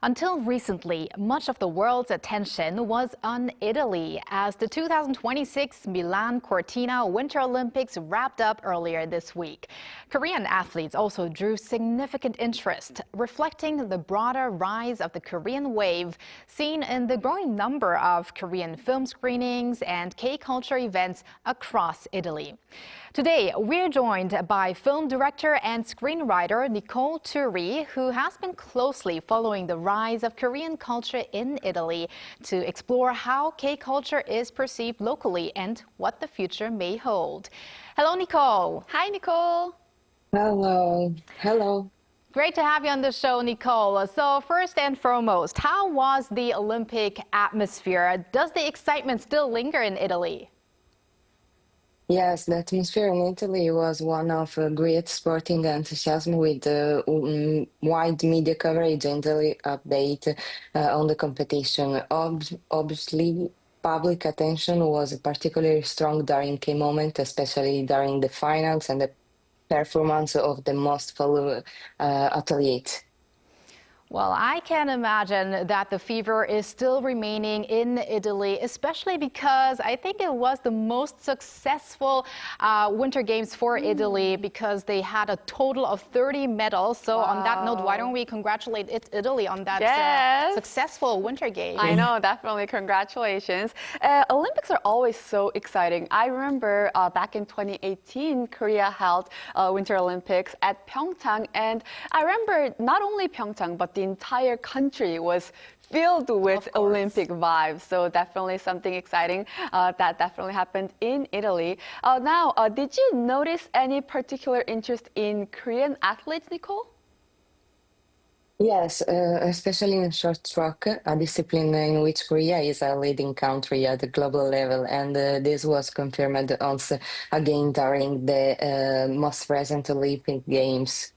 Until recently, much of the world's attention was on Italy as the 2026 Milan Cortina Winter Olympics wrapped up earlier this week. Korean athletes also drew significant interest, reflecting the broader rise of the Korean wave seen in the growing number of Korean film screenings and K-culture events across Italy. Today, we're joined by film director and screenwriter Nicole Turi, who has been closely following the rise of Korean culture in Italy to explore how K-culture is perceived locally and what the future may hold. Hello, Nicole. Hi, Nicole. Hello. Hello. Great to have you on the show, Nicole. So first and foremost, how was the Olympic atmosphere? Does the excitement still linger in Italy? Yes, the atmosphere in Italy was one of great sporting enthusiasm with wide media coverage and daily update on the competition. Obviously, public attention was particularly strong during key moments, especially during the finals and the performance of the most followed athletes. Well, I can imagine that the fever is still remaining in Italy, especially because I think it was the most successful Winter Games for Italy because they had a total of 30 medals. So on that note, why don't we congratulate Italy on that successful Winter Games? I know, definitely. Congratulations. Olympics are always so exciting. I remember back in 2018, Korea held Winter Olympics at Pyeongchang. And I remember not only Pyeongchang, but the entire country was filled with Olympic vibes. So definitely something exciting that definitely happened in Italy. Now, did you notice any particular interest in Korean athletes, Nicole? Yes, especially in short track, a discipline in which Korea is a leading country at the global level. And this was confirmed also again during the most recent Olympic Games.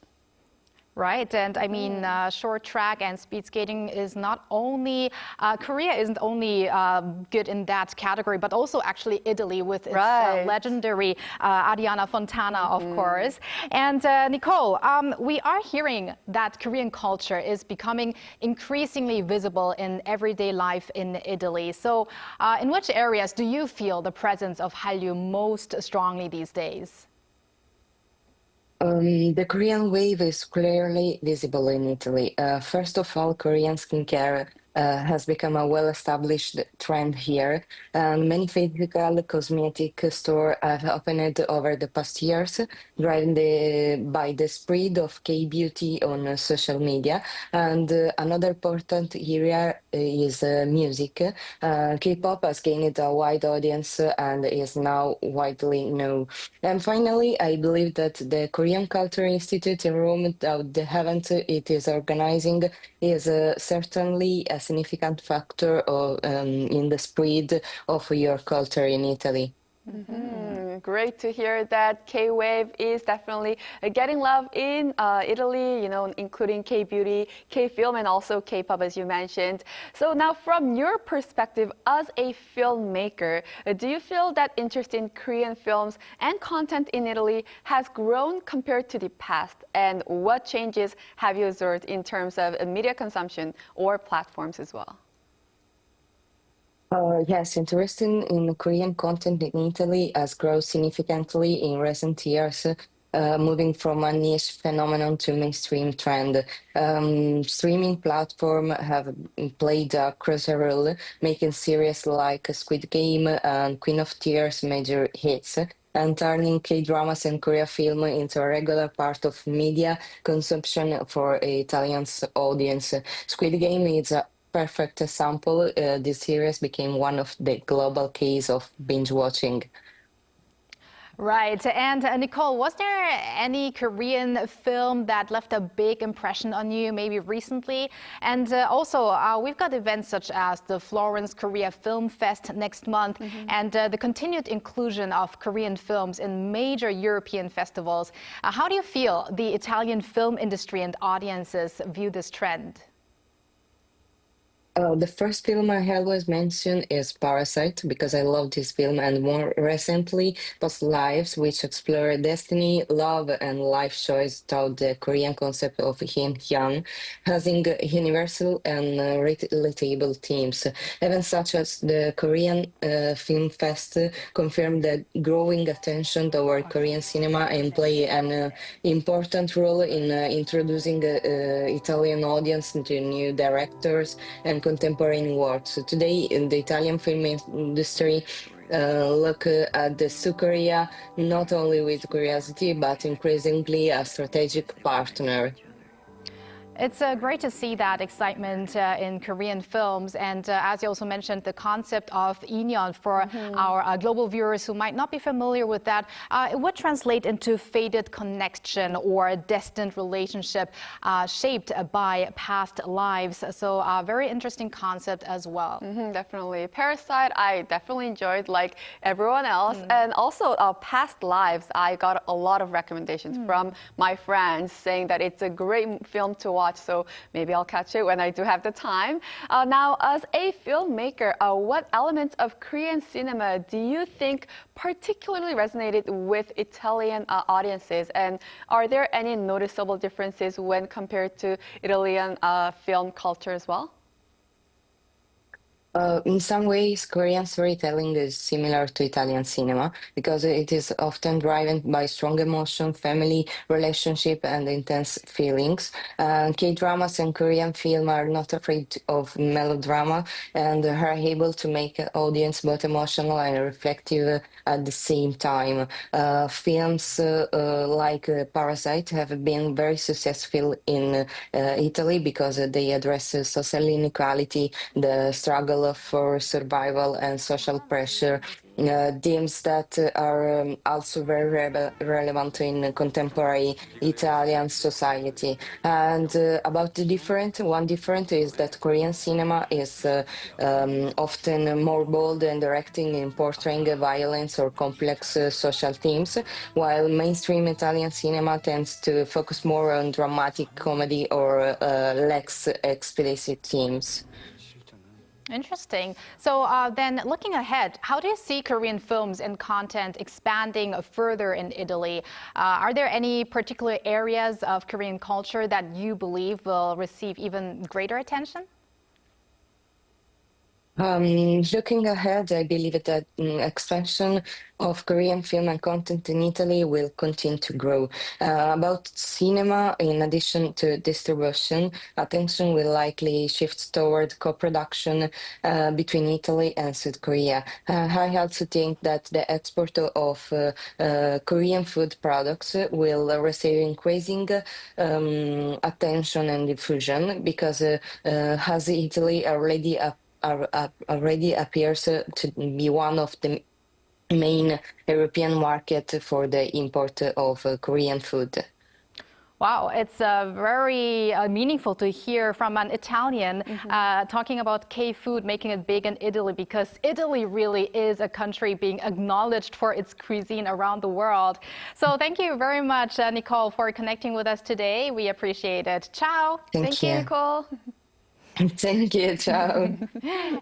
Right, and I mean, short track and speed skating is not only, Korea isn't only good in that category, but also actually Italy with its legendary Ariana Fontana, of course. And Nicole, we are hearing that Korean culture is becoming increasingly visible in everyday life in Italy. So in which areas do you feel the presence of Hallyu most strongly these days? The Korean wave is clearly visible in Italy. First of all, Korean skincare has become a well-established trend here. Many physical cosmetic stores have opened over the past years, driven by the spread of K-beauty on social media. And another important area is music. K-pop has gained a wide audience and is now widely known. And finally, I believe that the Korean Culture Institute in Rome, the event it is organizing, is certainly a significant factor in the spread of your culture in Italy. Great to hear that K-Wave is definitely getting love in Italy, you know, including K-beauty, K-film, and also K-pop, as you mentioned. So now, from your perspective as a filmmaker, do you feel that interest in Korean films and content in Italy has grown compared to the past? And what changes have you observed in terms of media consumption or platforms as well? Yes, interest in Korean content in Italy has grown significantly in recent years, moving from a niche phenomenon to mainstream trend. Streaming platforms have played a crucial role, making series like Squid Game and Queen of Tears major hits, and turning K-dramas and Korea film into a regular part of media consumption for Italian audience. Squid Game is a perfect example. This series became one of the global case of binge watching. Right. And Nicole, was there any Korean film that left a big impression on you, maybe recently? And also, we've got events such as the Florence Korea Film Fest next month and the continued inclusion of Korean films in major European festivals. How do you feel the Italian film industry and audiences view this trend? The first film I always mention is Parasite because I love this film, and more recently, Past Lives, which explore destiny, love, and life choice through the Korean concept of yin yang, having universal and relatable themes. Events such as the Korean Film Fest confirm the growing attention toward Korean cinema and play an important role in introducing Italian audience to new directors and contemporary works. So today, in the Italian film industry, look at the South Korea not only with curiosity but increasingly a strategic partner. It's great to see that excitement in Korean films. And as you also mentioned, the concept of inyeon for our global viewers who might not be familiar with that, it would translate into fated connection or destined relationship shaped by past lives. So a very interesting concept as well. Definitely. Parasite, I definitely enjoyed like everyone else. And also past lives, I got a lot of recommendations from my friends saying that it's a great film to watch. So maybe I'll catch it when I do have the time. Now, as a filmmaker, what elements of Korean cinema do you think particularly resonated with Italian audiences? And are there any noticeable differences when compared to Italian film culture as well? In some ways, Korean storytelling is similar to Italian cinema because it is often driven by strong emotion, family, relationship, and intense feelings. K-dramas and Korean film are not afraid of melodrama and are able to make an audience both emotional and reflective at the same time. Films like Parasite have been very successful in Italy because they address social inequality, the struggle for survival and social pressure, themes that are also very relevant in contemporary Italian society. And about the one different is that Korean cinema is often more bold and directing in portraying violence or complex social themes, while mainstream Italian cinema tends to focus more on dramatic comedy or less explicit themes. Interesting. So then looking ahead, how do you see Korean films and content expanding further in Italy? Are there any particular areas of Korean culture that you believe will receive even greater attention? Looking ahead, I believe that expansion of Korean film and content in Italy will continue to grow. About cinema, in addition to distribution, attention will likely shift toward co-production between Italy and South Korea. I also think that the export of Korean food products will receive increasing attention and diffusion because as Italy already appears to be one of the main European market for the import of Korean food. Wow, it's very meaningful to hear from an Italian talking about K-food, making it big in Italy, because Italy really is a country being acknowledged for its cuisine around the world. So thank you very much, Nicole, for connecting with us today. We appreciate it. Ciao. Thank you, Nicole. Thank you, ciao.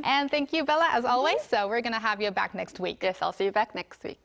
And thank you, Bella, as always. So we're going to have you back next week. Yes, I'll see you back next week.